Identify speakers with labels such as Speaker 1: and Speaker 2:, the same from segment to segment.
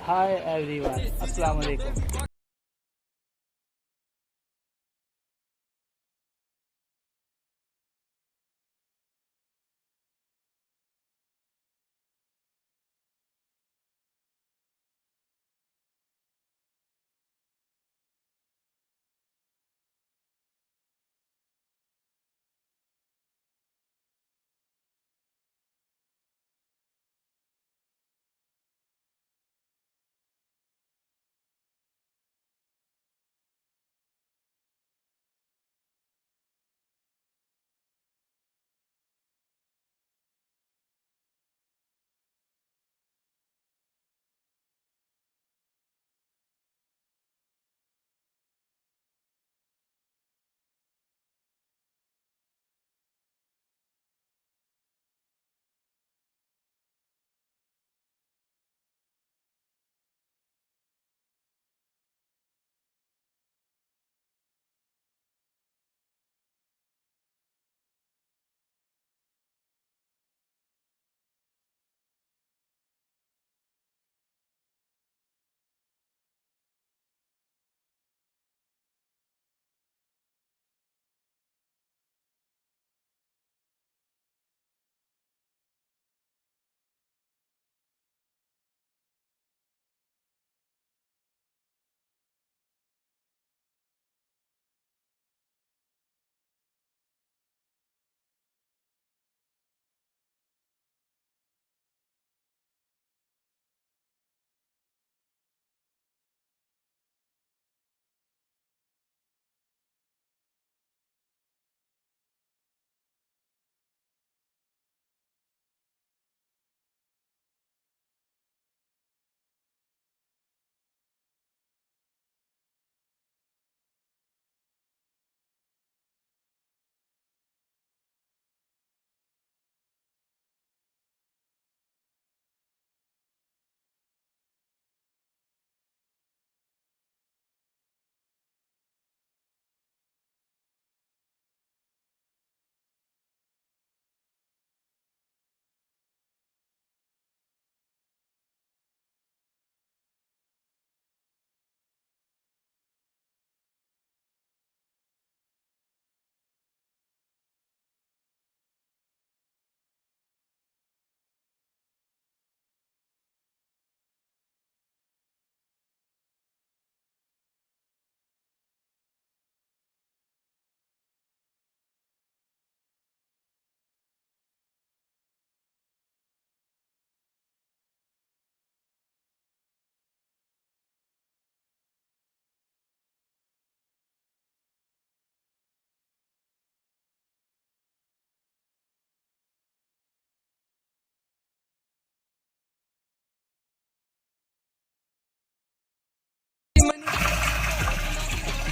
Speaker 1: Hi everyone, अस्सलाम वालेकुम।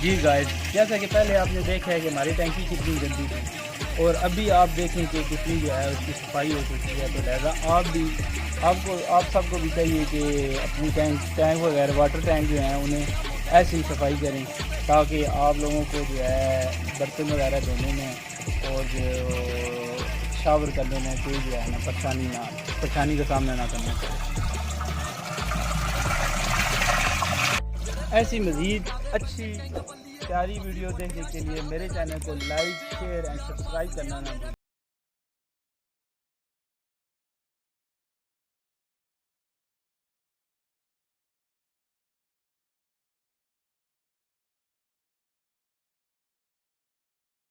Speaker 1: जी guys, जैसा कि पहले आपने देखा है कि हमारी टैंकी कितनी गंदी थी और अभी आप देखें कि कितनी जो है उसकी सफाई हो चुकी है। तो लिहाजा आप सबको भी चाहिए कि अपनी टैंक वगैरह वाटर टैंक जो हैं उन्हें ऐसी सफाई करें ताकि आप लोगों को जो है बर्तन वगैरह धोने में और जो शावर करने में कोई जो है ना परेशानी का सामना ना करना पड़े। ऐसी मज़ीद अच्छी प्यारी वीडियो देखने के लिए मेरे चैनल को लाइक, शेयर एंड सब्सक्राइब करना ना भूलें।